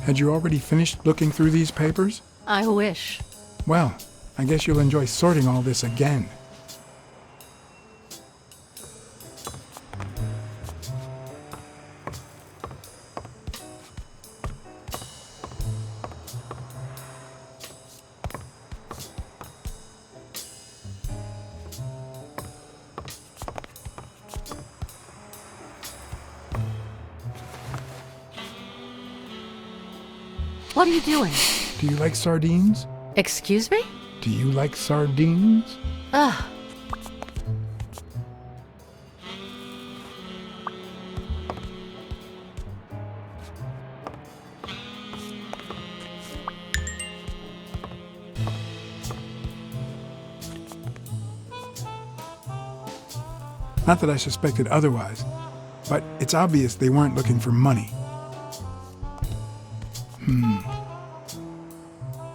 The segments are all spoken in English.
Had you already finished looking through these papers? I wish. Well, I guess you'll enjoy sorting all this again. What are you doing? Do you like sardines? Excuse me? Do you like sardines? Ugh. Not that I suspected otherwise, but it's obvious they weren't looking for money.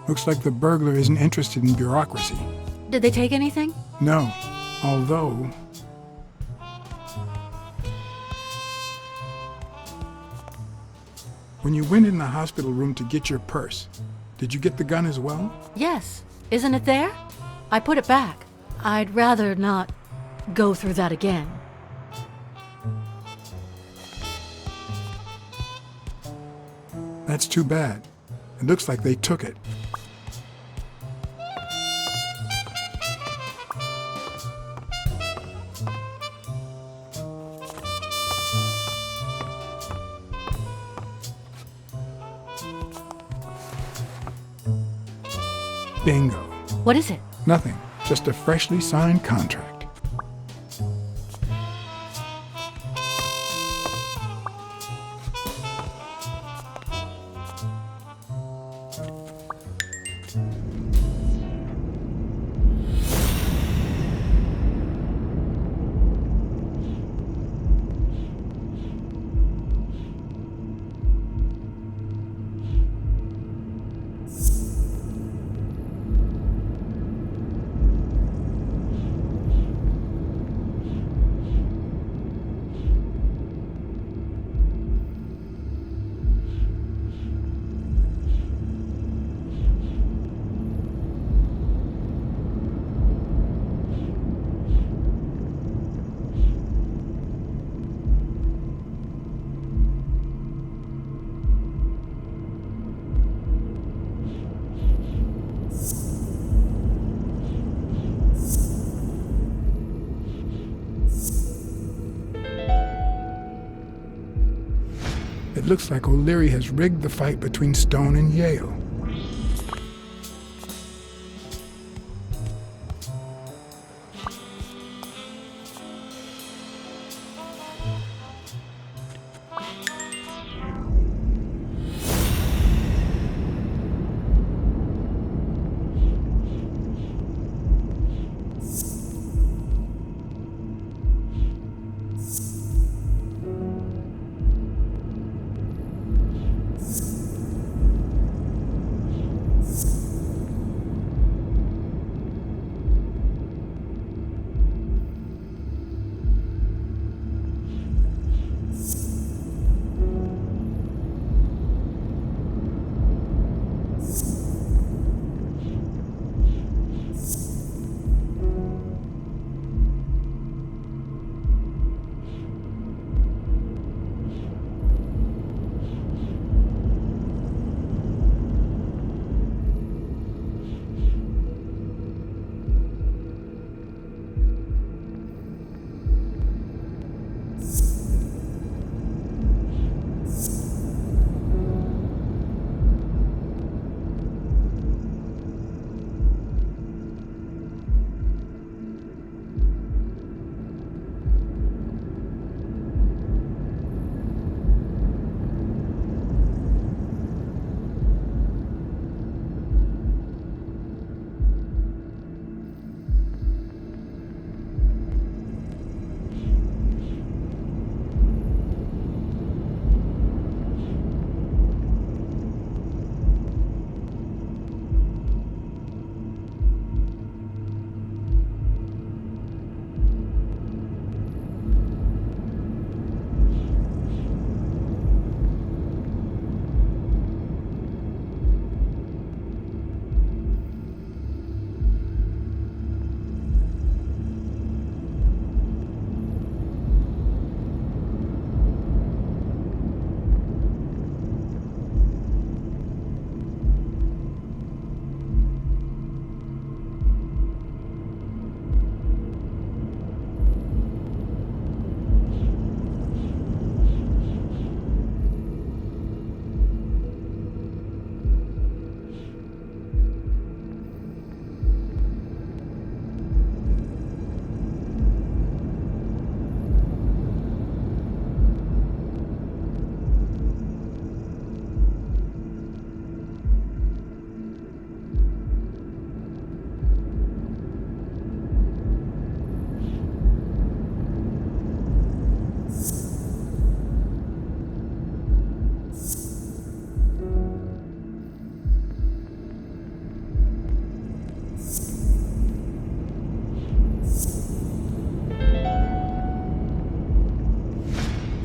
Looks like the burglar isn't interested in bureaucracy. Did they take anything? No, although... When you went in the hospital room to get your purse, did you get the gun as well? Yes. Isn't it there? I put it back. I'd rather not go through that again. That's too bad. It looks like they took it. Bingo. What is it? Nothing. Just a freshly signed contract. It looks like O'Leary has rigged the fight between Stone and Yale.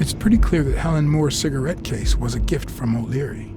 It's pretty clear that Helen Moore's cigarette case was a gift from O'Leary.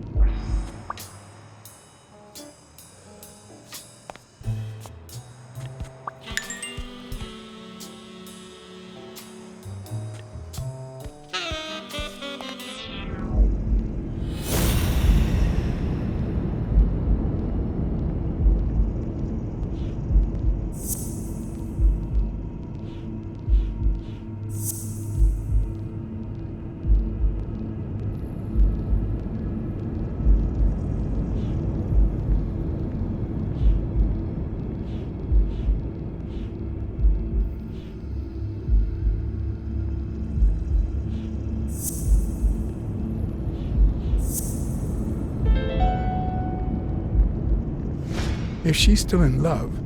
If she's still in love,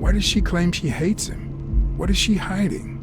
why does she claim she hates him? What is she hiding?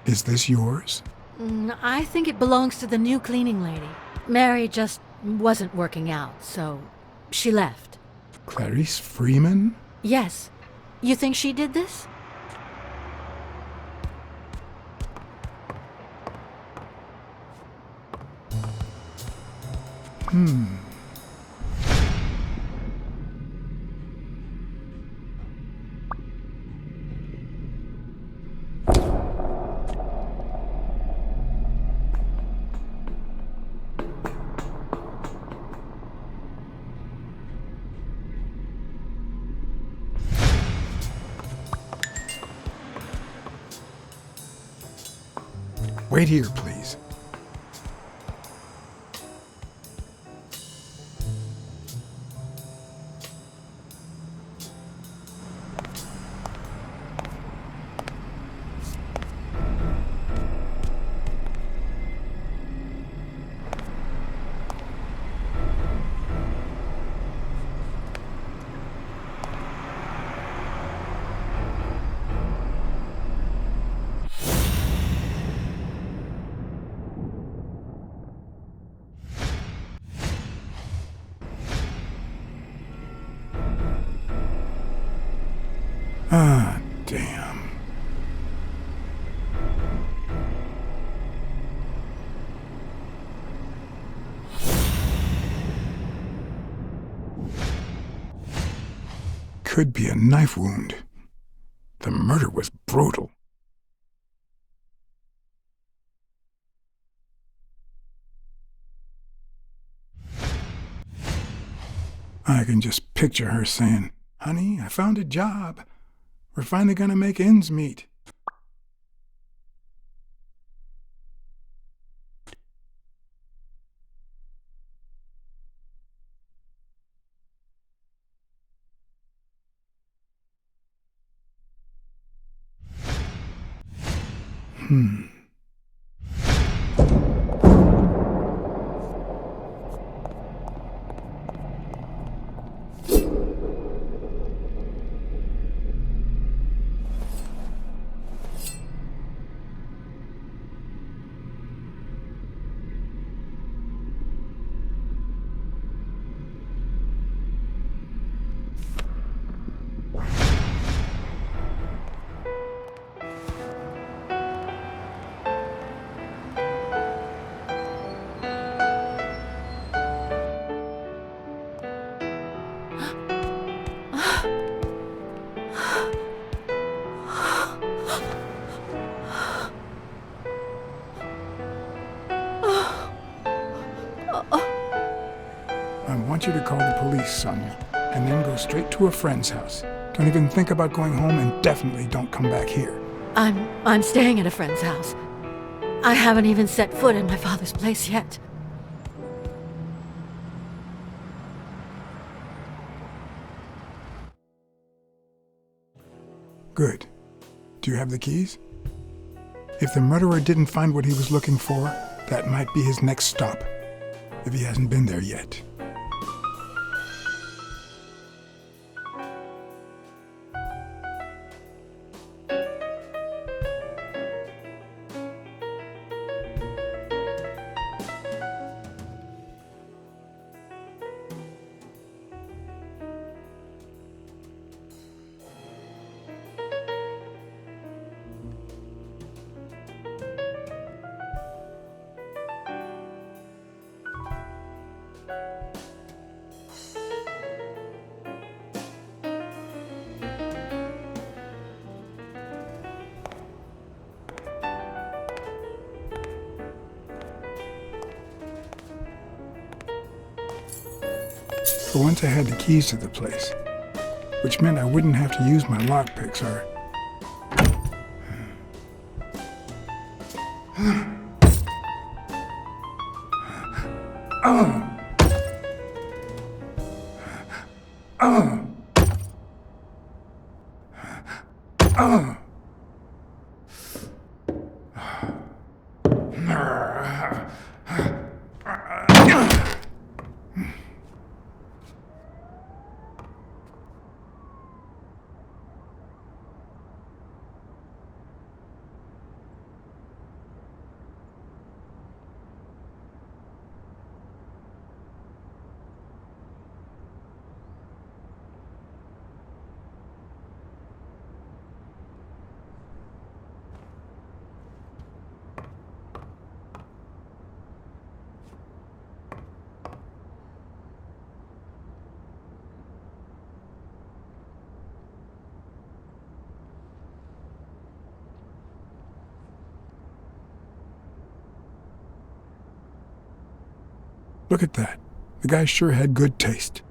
Is this yours? I think it belongs to the new cleaning lady. Mary just wasn't working out, so she left. Clarice Freeman? Yes. You think she did this? Wait here, please. Damn. Could be a knife wound. The murder was brutal. I can just picture her saying, "Honey, I found a job. We're finally gonna make ends meet." I want you to call the police, Sonia, and then go straight to a friend's house. Don't even think about going home, and definitely don't come back here. I'm staying at a friend's house. I haven't even set foot in my father's place yet. Good. Do you have the keys? If the murderer didn't find what he was looking for, that might be his next stop, if he hasn't been there yet. For once I had the keys to the place, which meant I wouldn't have to use my lockpicks or... Look at that. The guy sure had good taste.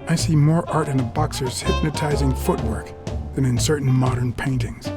I see more art in a boxer's hypnotizing footwork than in certain modern paintings.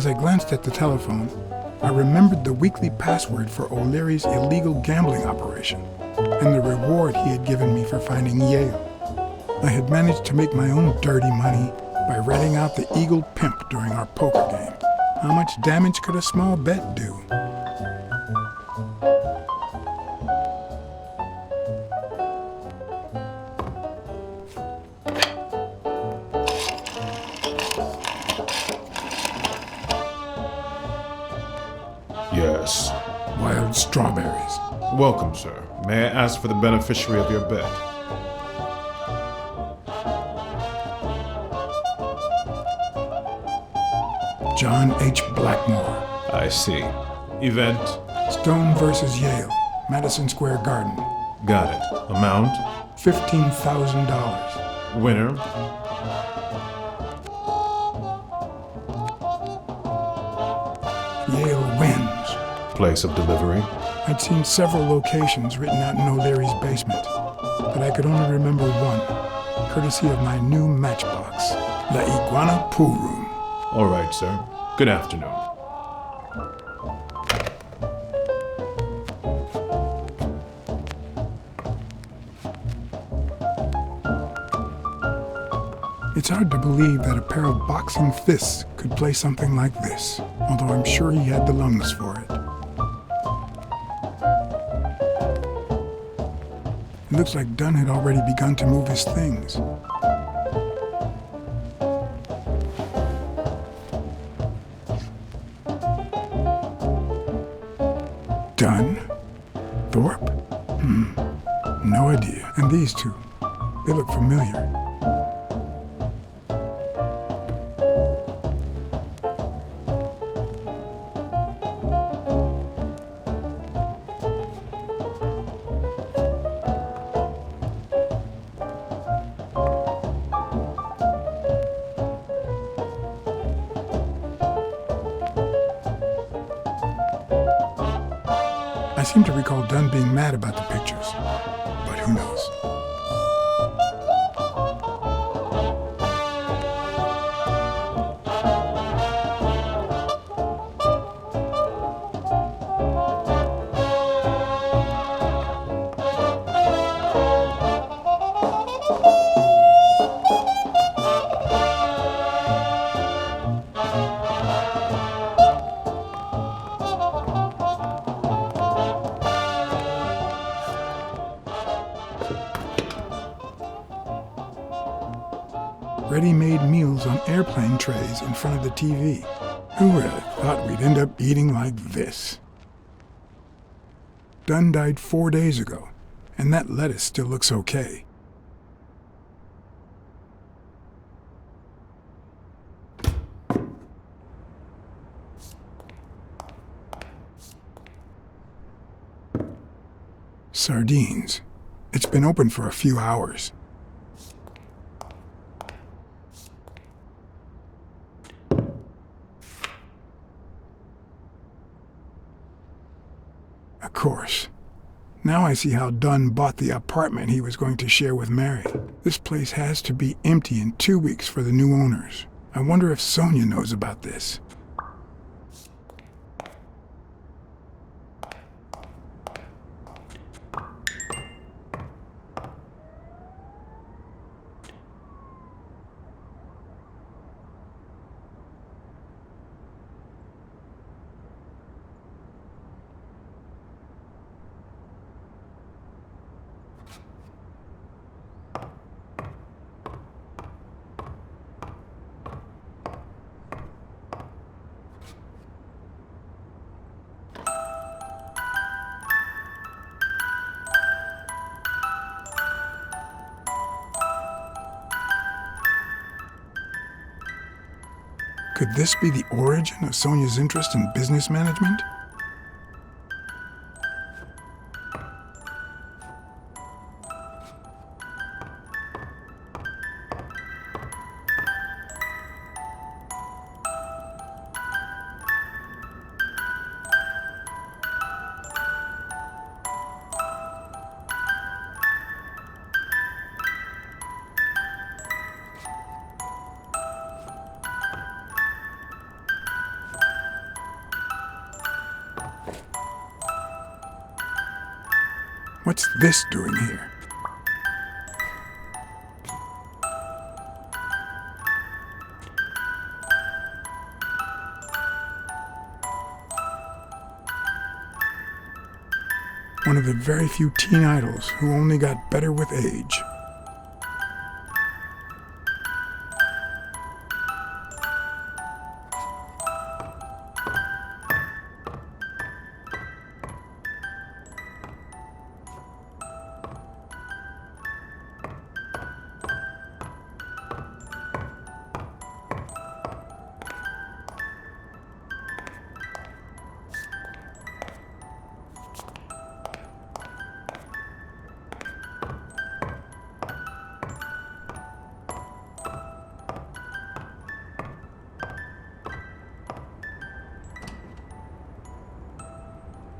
As I glanced at the telephone, I remembered the weekly password for O'Leary's illegal gambling operation and the reward he had given me for finding Yale. I had managed to make my own dirty money by ratting out the Eagle Pimp during our poker game. How much damage could a small bet do? Yes. Wild strawberries. Welcome, sir. May I ask for the beneficiary of your bet? John H. Blackmore. I see. Event? Stone versus Yale. Madison Square Garden. Got it. Amount? $15,000. Winner? Yale wins. Place of delivery? I'd seen several locations written out in O'Leary's basement, but I could only remember one, courtesy of my new matchbox, La Iguana Pool Room. All right, sir. Good afternoon. It's hard to believe that a pair of boxing fists could play something like this, although I'm sure he had the lungs for it. It looks like Dunn had already begun to move his things. Dunn? Thorpe? No idea. And these two, they look familiar. I seem to recall Dunn being mad about the pictures, but who knows? Ready-made meals on airplane trays in front of the TV. Who would have thought we'd end up eating like this? Dunn died 4 days ago, and that lettuce still looks okay. Sardines. It's been open for a few hours. Of course. Now I see how Dunn bought the apartment he was going to share with Mary. This place has to be empty in 2 weeks for the new owners. I wonder if Sonia knows about this. Could this be the origin of Sonia's interest in business management? What's this doing here? One of the very few teen idols who only got better with age.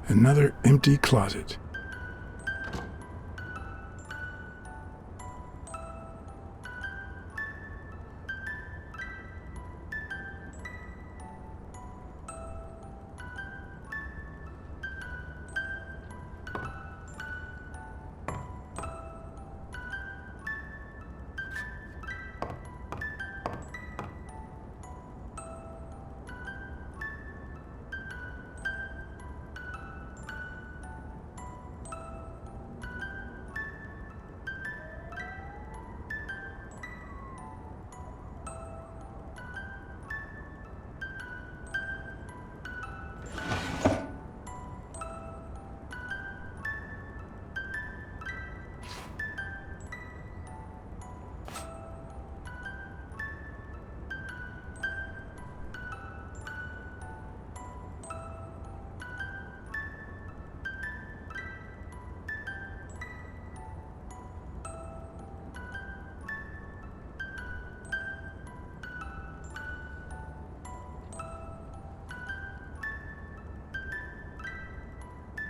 Another empty closet.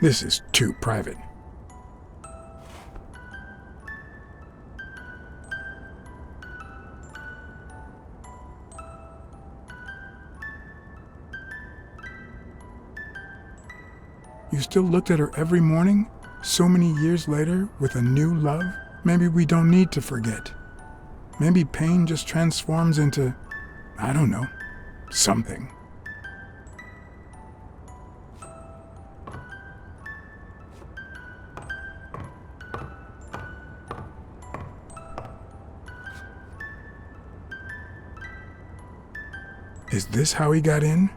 This is too private. You still looked at her every morning, so many years later, with a new love? Maybe we don't need to forget. Maybe pain just transforms into, I don't know, something. Is this how he got in?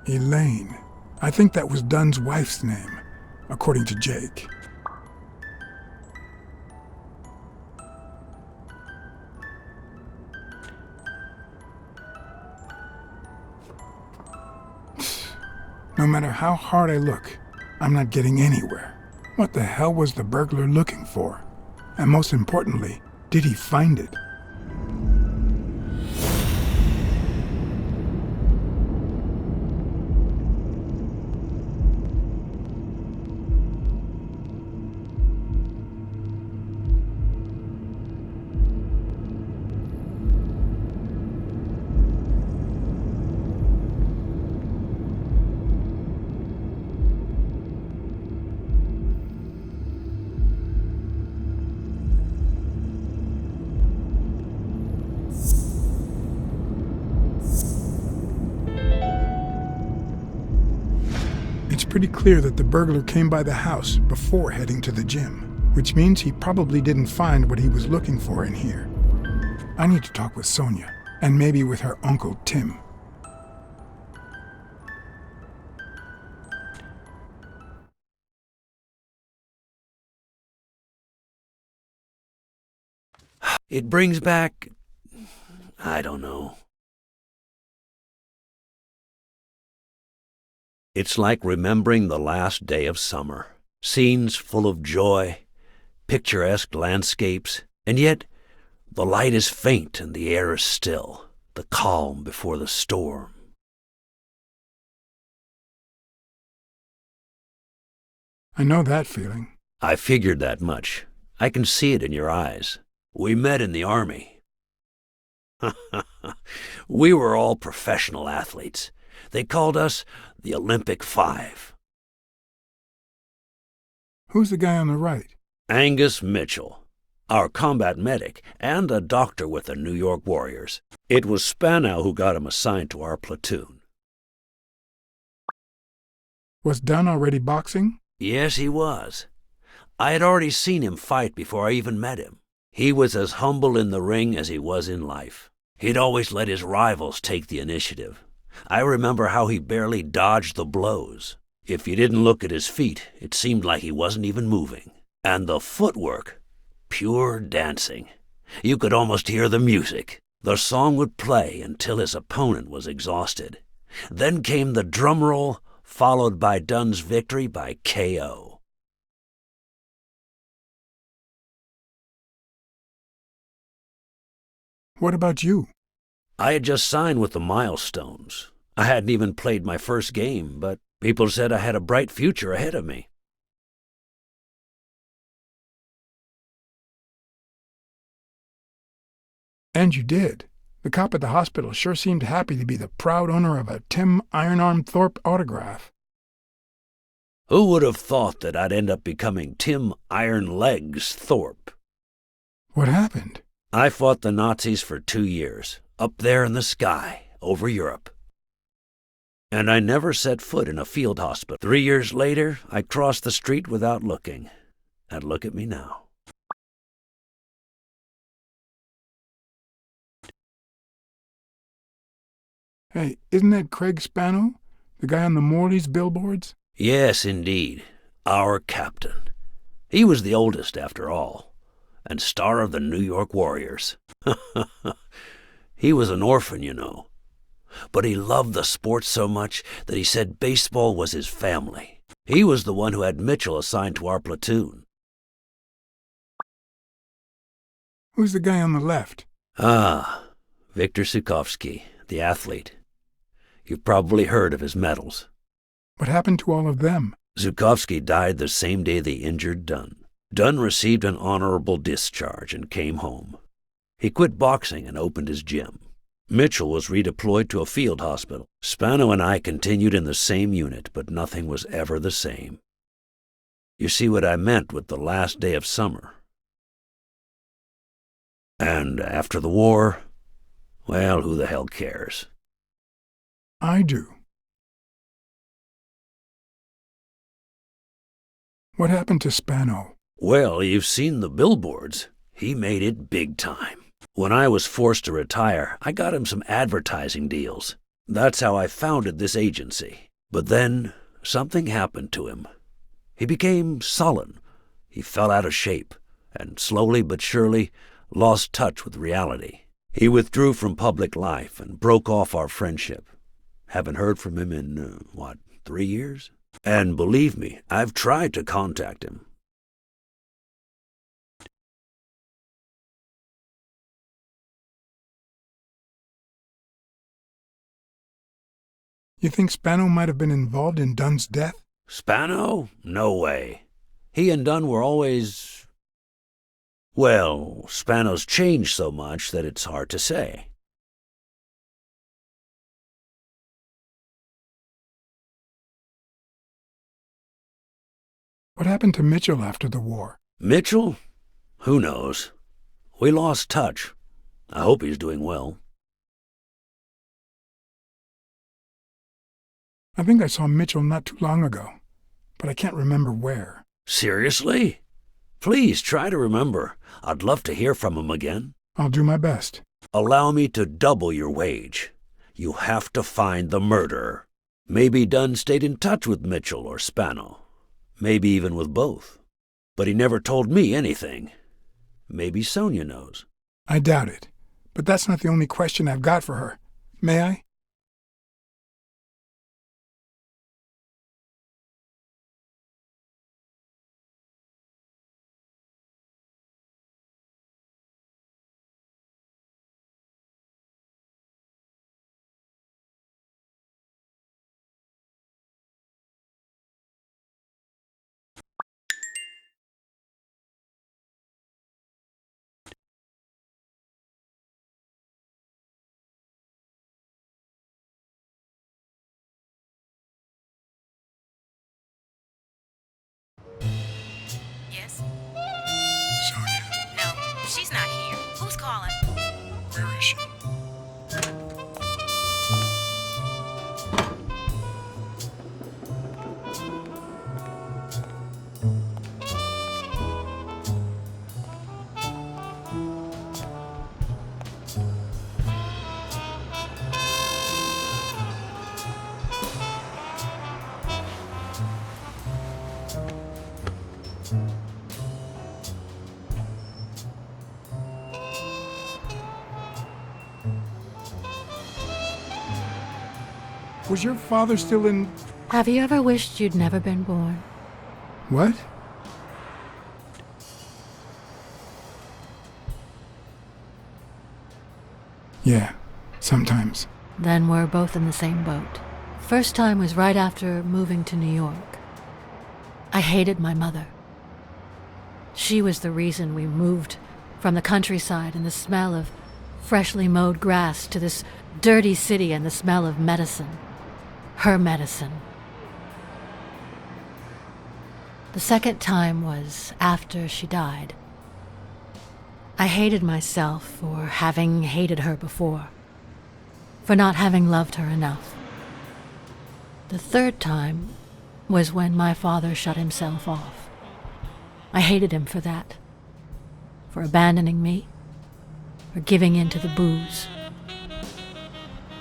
Elaine. I think that was Dunn's wife's name, according to Jake. No matter how hard I look, I'm not getting anywhere. What the hell was the burglar looking for? And most importantly, did he find it? pretty clear that the burglar came by the house before heading to the gym, which means he probably didn't find what he was looking for in here. I need to talk with Sonia, and maybe with her uncle Tim. It brings back... I don't know. It's like remembering the last day of summer. Scenes full of joy, picturesque landscapes, and yet the light is faint and the air is still, the calm before the storm. I know that feeling. I figured that much. I can see it in your eyes. We met in the Army. We were all professional athletes. They called us the Olympic Five. Who's the guy on the right? Angus Mitchell, our combat medic, and a doctor with the New York Warriors. It was Spanow who got him assigned to our platoon. Was Dunn already boxing? Yes, he was. I had already seen him fight before I even met him. He was as humble in the ring as he was in life. He'd always let his rivals take the initiative. I remember how he barely dodged the blows. If you didn't look at his feet, it seemed like he wasn't even moving. And the footwork, pure dancing. You could almost hear the music. The song would play until his opponent was exhausted. Then came the drum roll, followed by Dunn's victory by KO. What about you? I had just signed with the Milestones. I hadn't even played my first game, but people said I had a bright future ahead of me. And you did. The cop at the hospital sure seemed happy to be the proud owner of a Tim Ironarm Thorpe autograph. Who would have thought that I'd end up becoming Tim Iron Legs Thorpe? What happened? I fought the Nazis for 2 years, up there in the sky, over Europe. And I never set foot in a field hospital. 3 years later, I crossed the street without looking. And look at me now. Hey, isn't that Craig Spanow? The guy on the Morley's billboards? Yes, indeed. Our captain. He was the oldest, after all, and star of the New York Warriors. He was an orphan, you know. But he loved the sport so much that he said baseball was his family. He was the one who had Mitchell assigned to our platoon. Who's the guy on the left? Ah, Viktor Sukovsky, the athlete. You've probably heard of his medals. What happened to all of them? Zukovsky died the same day they injured Dunn. Dunn received an honorable discharge and came home. He quit boxing and opened his gym. Mitchell was redeployed to a field hospital. Spano and I continued in the same unit, but nothing was ever the same. You see what I meant with the last day of summer. And after the war, well, who the hell cares? I do. What happened to Spano? Well, you've seen the billboards. He made it big time. When I was forced to retire, I got him some advertising deals. That's how I founded this agency. But then, something happened to him. He became sullen. He fell out of shape, and slowly but surely lost touch with reality. He withdrew from public life and broke off our friendship. Haven't heard from him in, 3 years? And believe me, I've tried to contact him. You think Spano might have been involved in Dunn's death? Spano? No way. He and Dunn were always... Well, Spano's changed so much that it's hard to say. What happened to Mitchell after the war? Mitchell? Who knows? We lost touch. I hope he's doing well. I think I saw Mitchell not too long ago. but I can't remember where. Seriously? Please try to remember. I'd love to hear from him again. I'll do my best. Allow me to double your wage. You have to find the murderer. Maybe Dunn stayed in touch with Mitchell or Spano. Maybe even with both. But he never told me anything. Maybe Sonia knows. I doubt it. But that's not the only question I've got for her. May I? Yes? Sonia, No, she's not here. Who's calling? where is she? Was your father still in... Have you ever wished you'd never been born? What? Yeah, sometimes. Then we're both in the same boat. First time was right after moving to New York. I hated my mother. She was the reason we moved from the countryside and the smell of freshly mowed grass to this dirty city and the smell of medicine. Her medicine. The second time was after she died. I hated myself for having hated her before, for not having loved her enough. The third time was when my father shut himself off. I hated him for that, for abandoning me, for giving in to the booze.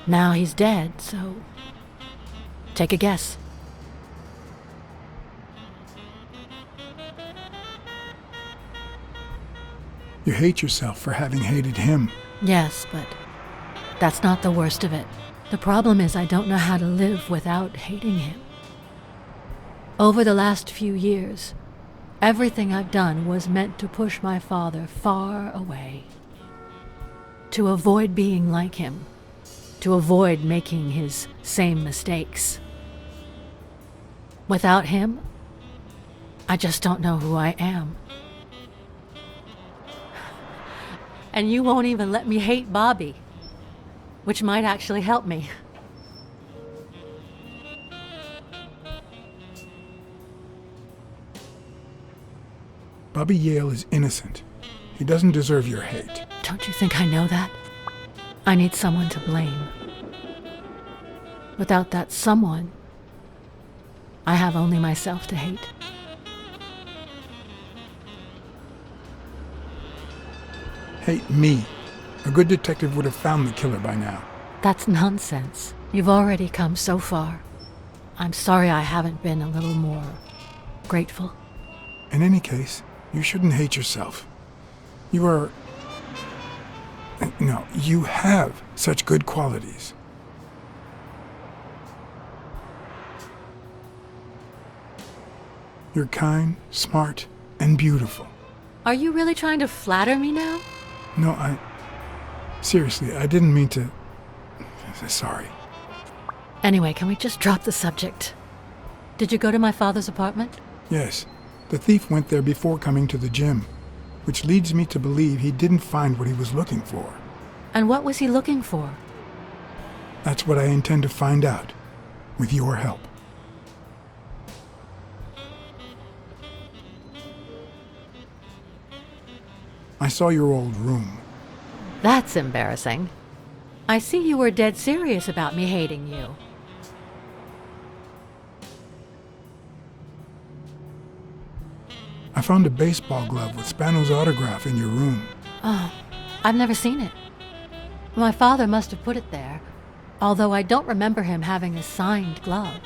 Now he's dead, so take a guess. You hate yourself for having hated him. Yes, but that's not the worst of it. The problem is I don't know how to live without hating him. Over the last few years, everything I've done was meant to push my father far away. To avoid being like him. To avoid making his same mistakes. Without him, I just don't know who I am. And you won't even let me hate Bobby, which might actually help me. Bobby Yale is innocent. He doesn't deserve your hate. Don't you think I know that? I need someone to blame. Without that someone, I have only myself to hate. Hate me. A good detective would have found the killer by now. That's nonsense. You've already come so far. I'm sorry I haven't been a little more grateful. In any case, you shouldn't hate yourself. You are... No, you have such good qualities. You're kind, smart, and beautiful. Are you really trying to flatter me now? No, seriously, I didn't mean to... Sorry. Anyway, can we just drop the subject? Did you go to my father's apartment? Yes, the thief went there before coming to the gym, which leads me to believe he didn't find what he was looking for. And what was he looking for? That's what I intend to find out, with your help. I saw your old room. That's embarrassing. I see you were dead serious about me hating you. found a baseball glove with Spano's autograph in your room. Oh, I've never seen it. My father must have put it there, although I don't remember him having a signed glove.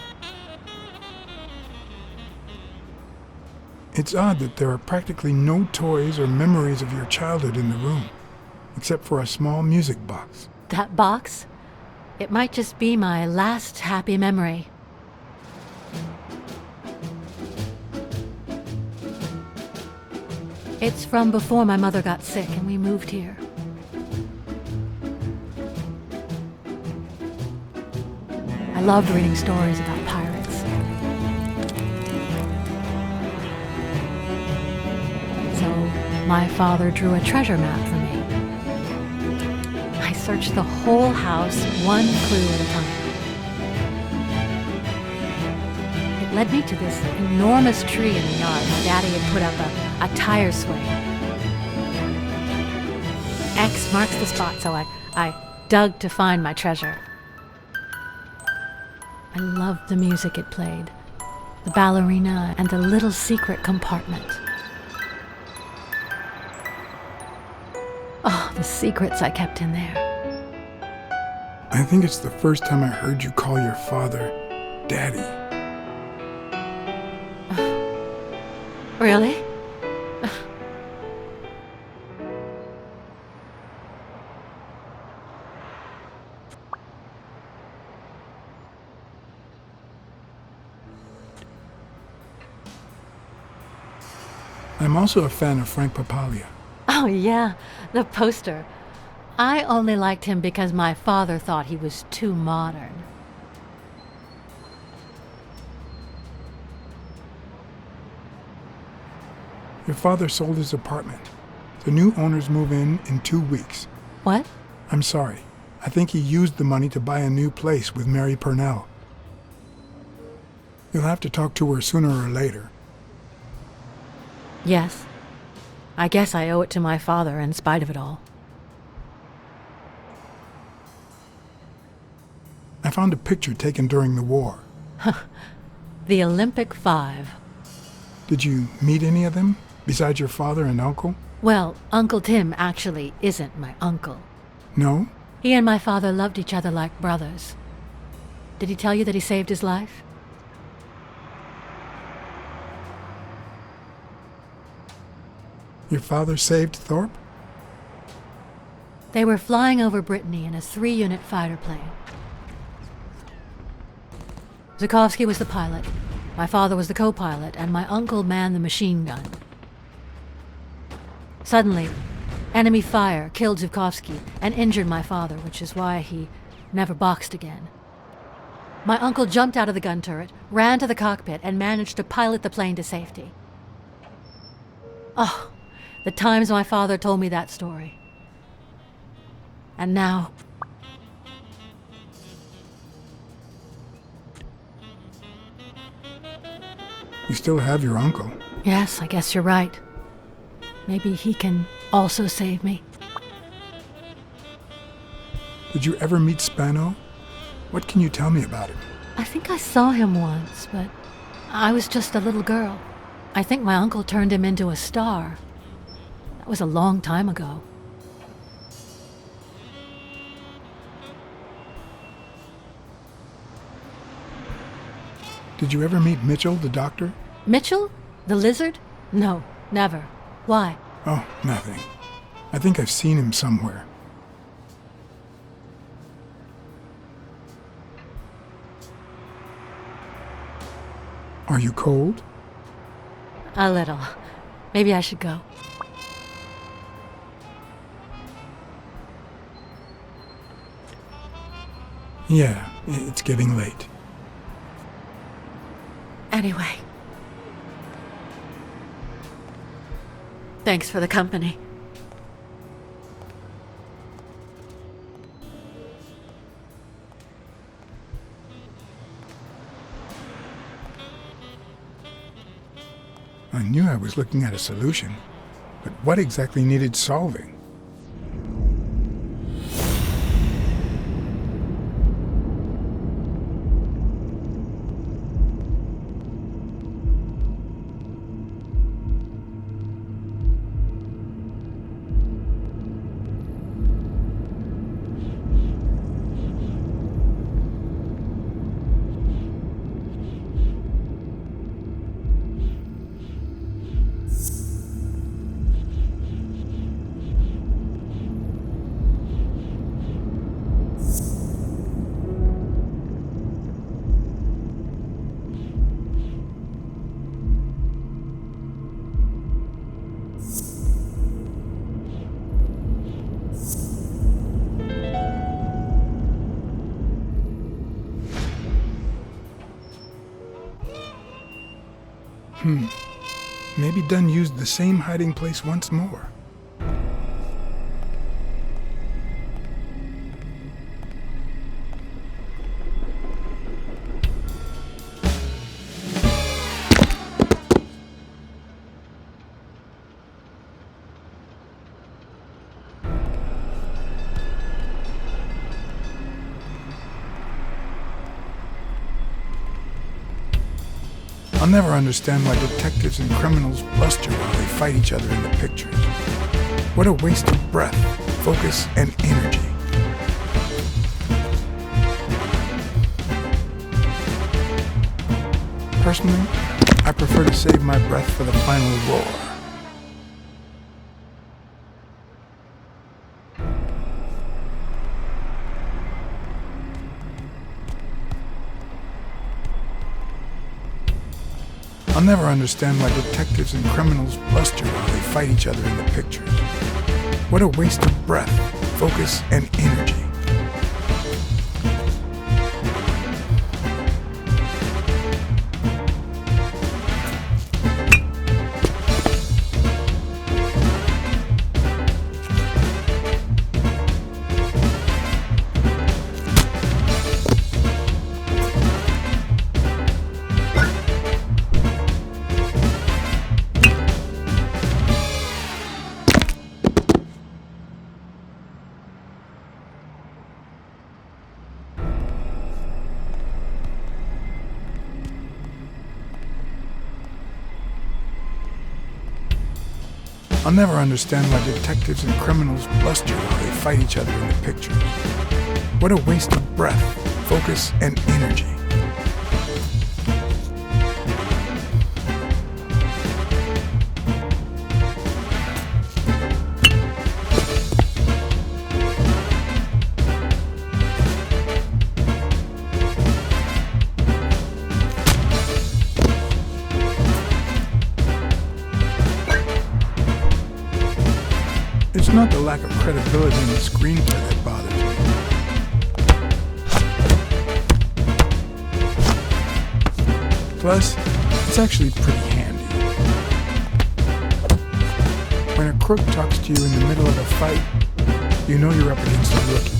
It's odd that there are practically no toys or memories of your childhood in the room, except for a small music box. That box? It might just be my last happy memory. It's from before my mother got sick and we moved here. I loved reading stories about pirates. So my father drew a treasure map for me. I searched the whole house, one clue at a time. It led me to this enormous tree in the yard. My daddy had put up a tire swing. X marks the spot, so I dug to find my treasure. I loved the music it played, the ballerina, and the little secret compartment. Oh, the secrets I kept in there. I think it's the first time I heard you call your father Daddy. Really? I'm also a fan of Frank Papalia. Oh, yeah, the poster. I only liked him because my father thought he was too modern. Your father sold his apartment. The new owners move in 2 weeks. What? I'm sorry. I think he used the money to buy a new place with Mary Purnell. You'll have to talk to her sooner or later. Yes. I guess I owe it to my father in spite of it all. I found a picture taken during the war. The Olympic Five. Did you meet any of them, besides your father and uncle? Well, Uncle Tim actually isn't my uncle. No? He and my father loved each other like brothers. Did he tell you that he saved his life? Your father saved Thorpe? They were flying over Brittany in a 3-unit fighter plane. Zukovsky was the pilot, my father was the co-pilot, and my uncle manned the machine gun. Suddenly, enemy fire killed Zukovsky and injured my father, which is why he never boxed again. My uncle jumped out of the gun turret, ran to the cockpit, and managed to pilot the plane to safety. Oh, the times my father told me that story. And now... You still have your uncle. Yes, I guess you're right. Maybe he can also save me. Did you ever meet Spano? What can you tell me about him? I think I saw him once, but I was just a little girl. I think my uncle turned him into a star. That was a long time ago. Did you ever meet Mitchell, the doctor? Mitchell? The lizard? No, never. Why? Oh, nothing. I think I've seen him somewhere. Are you cold? A little. Maybe I should go. Yeah, it's getting late. Anyway. Thanks for the company. I knew I was looking at a solution, but what exactly needed solving? Maybe Dunn used the same hiding place once more. I'll never understand why detectives and criminals bluster while they fight each other in the pictures. What a waste of breath, focus, and energy. Personally, I prefer to save my breath for the final roar. I'll never understand why detectives and criminals bluster while they fight each other in the pictures. What a waste of breath, focus, and energy. I'll never understand why detectives and criminals bluster while they fight each other in the pictures. What a waste of breath, focus, and energy. It's not the lack of credibility in the screenplay that bothers me. Plus, it's actually pretty handy. When a crook talks to you in the middle of a fight, you know you're up against a rookie.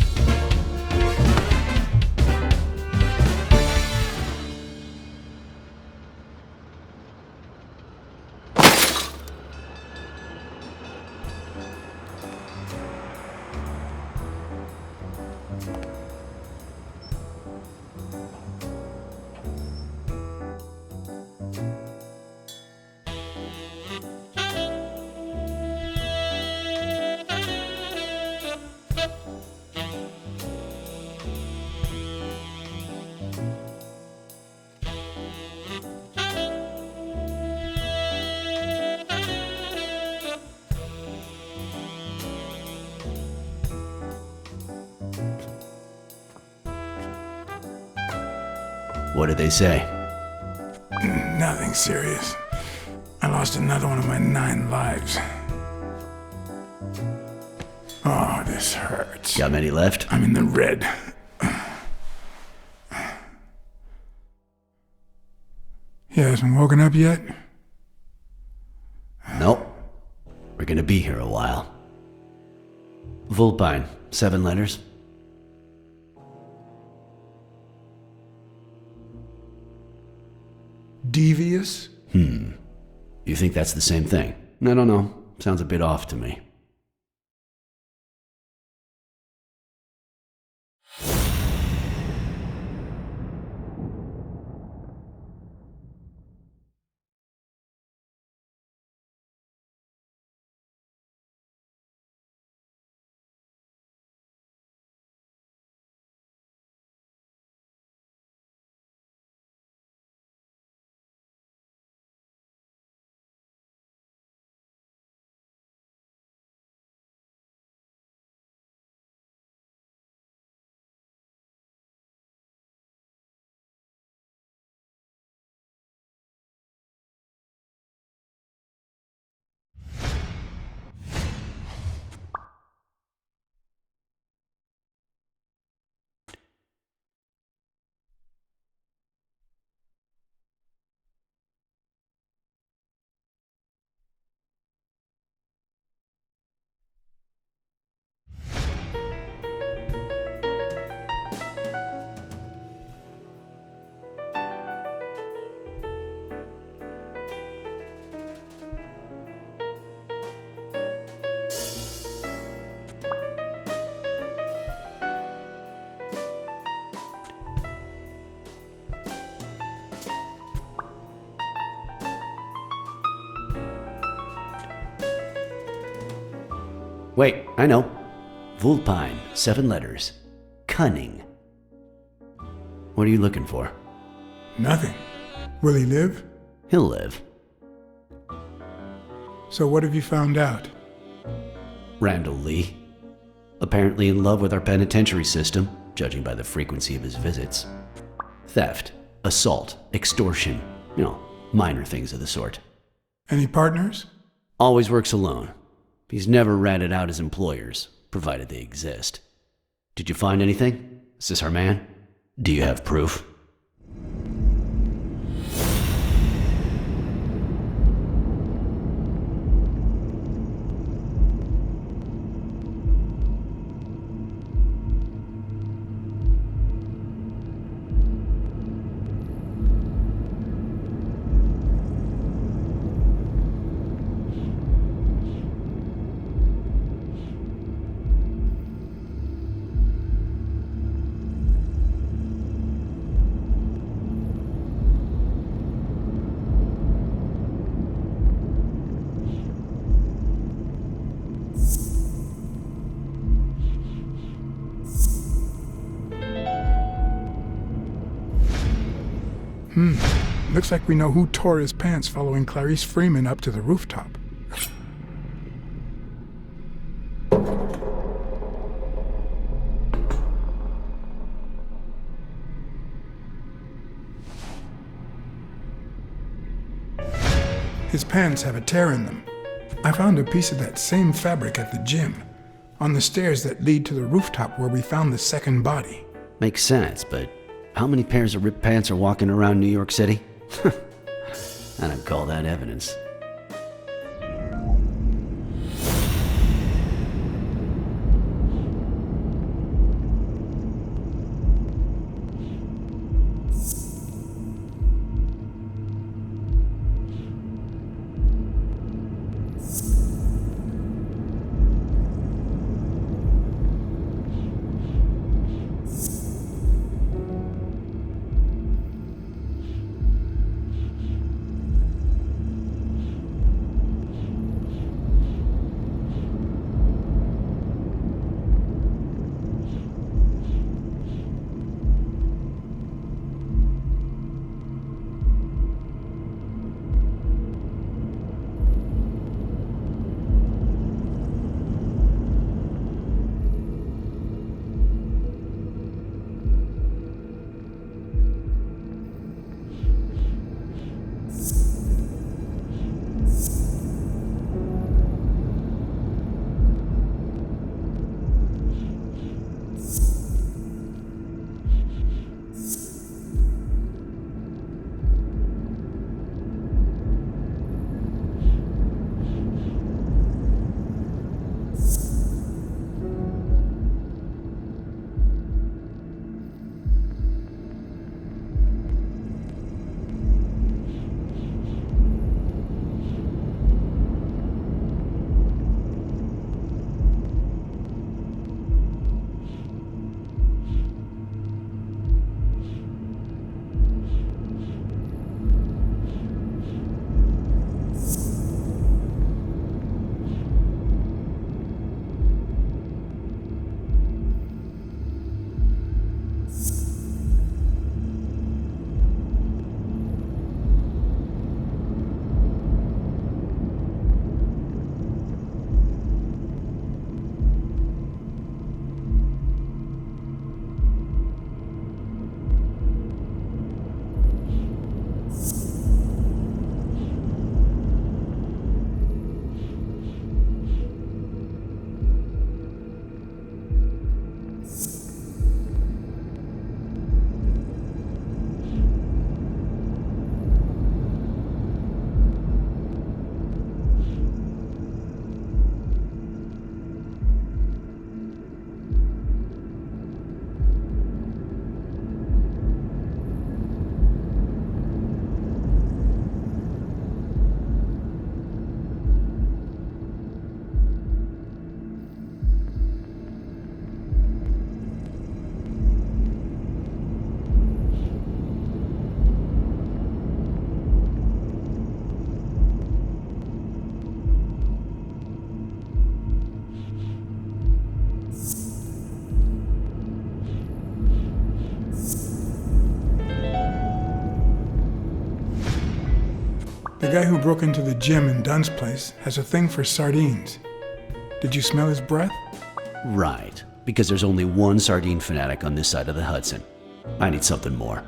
What did they say? Nothing serious. I lost another one of my 9 lives. Oh, this hurts. Got many left? I'm in the red. He hasn't woken up yet? Nope. We're gonna be here a while. Vulpine, 7 letters. Devious? You think that's the same thing? I don't know. Sounds a bit off to me. Wait, I know. Vulpine, 7 letters. Cunning. What are you looking for? Nothing. Will he live? He'll live. So what have you found out? Randall Lee. Apparently in love with our penitentiary system, judging by the frequency of his visits. Theft, assault, extortion, minor things of the sort. Any partners? Always works alone. He's never ratted out his employers, provided they exist. Did you find anything? Is this our man? Do you have proof? Looks like we know who tore his pants following Clarice Freeman up to the rooftop. His pants have a tear in them. I found a piece of that same fabric at the gym, on the stairs that lead to the rooftop where we found the second body. Makes sense, but how many pairs of ripped pants are walking around New York City? I don't call that evidence. The guy who broke into the gym in Dunn's place has a thing for sardines. Did you smell his breath? Right, because there's only one sardine fanatic on this side of the Hudson. I need something more.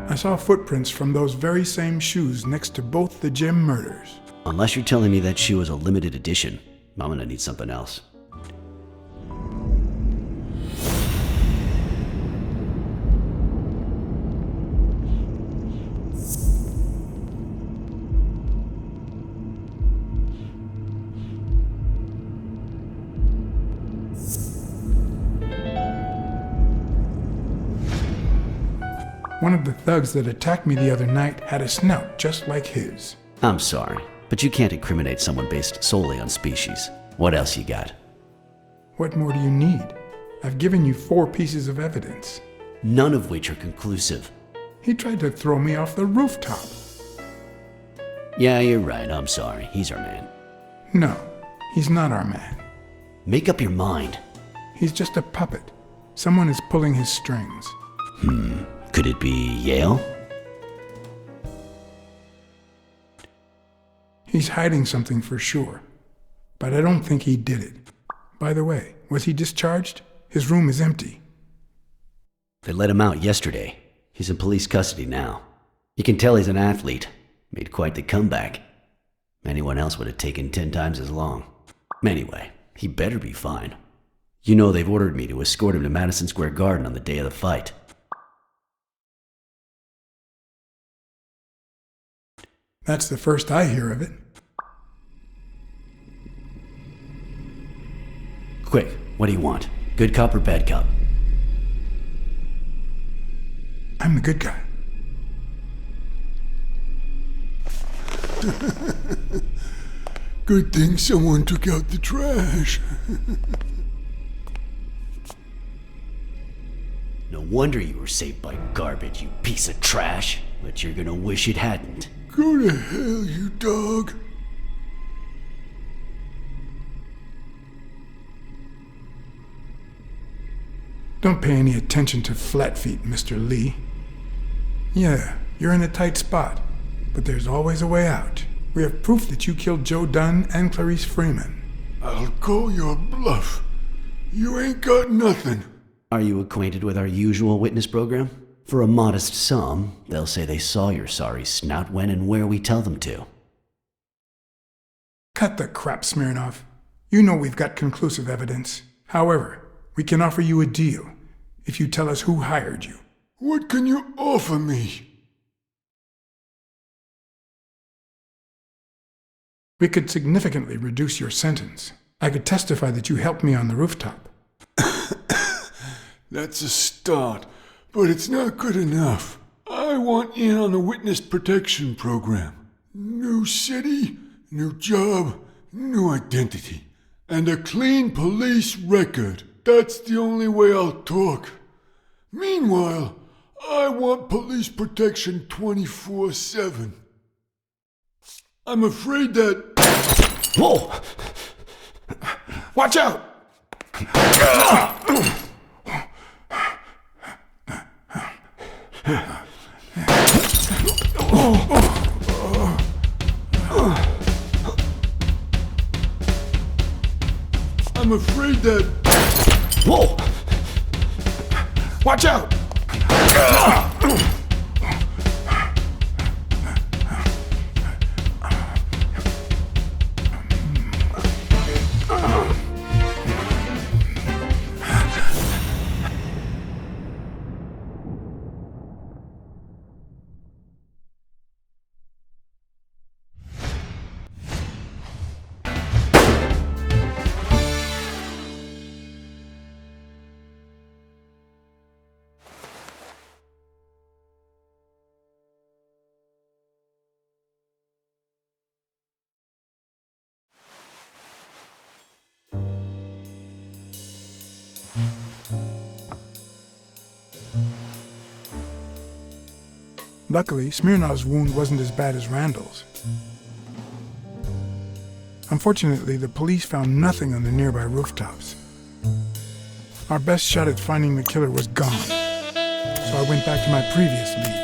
I saw footprints from those very same shoes next to both the gym murders. Unless you're telling me that shoe is a limited edition, I'm gonna need something else. One of the thugs that attacked me the other night had a snout just like his. I'm sorry, but you can't incriminate someone based solely on species. What else you got? What more do you need? I've given you 4 pieces of evidence. None of which are conclusive. He tried to throw me off the rooftop. Yeah, you're right, I'm sorry. He's our man. No, he's not our man. Make up your mind. He's just a puppet. Someone is pulling his strings. Could it be Yale? He's hiding something for sure, but I don't think he did it. By the way, was he discharged? His room is empty. They let him out yesterday. He's in police custody now. You can tell he's an athlete. Made quite the comeback. Anyone else would have taken 10 times as long. Anyway, he better be fine. You know they've ordered me to escort him to Madison Square Garden on the day of the fight. That's the first I hear of it. Quick, what do you want? Good cop or bad cop? I'm the good guy. Good thing someone took out the trash. No wonder you were saved by garbage, you piece of trash. But you're gonna wish it hadn't. Go to hell, you dog. Don't pay any attention to flat feet, Mr. Lee. Yeah, you're in a tight spot, but there's always a way out. We have proof that you killed Joe Dunn and Clarice Freeman. I'll call your bluff. You ain't got nothing. Are you acquainted with our usual witness program? For a modest sum, they'll say they saw your sorry snout when and where we tell them to. Cut the crap, Smirnoff. You know we've got conclusive evidence. However, we can offer you a deal if you tell us who hired you. What can you offer me? We could significantly reduce your sentence. I could testify that you helped me on the rooftop. That's a start, but it's not good enough. I want in on the witness protection program. New city, new job, new identity, and a clean police record. That's the only way I'll talk. Meanwhile, I want police protection 24/7. I'm afraid that... Whoa! Watch out! I'm afraid that... Whoa! Watch out! Luckily, Smirnov's wound wasn't as bad as Randall's. Unfortunately, the police found nothing on the nearby rooftops. Our best shot at finding the killer was gone, so I went back to my previous lead.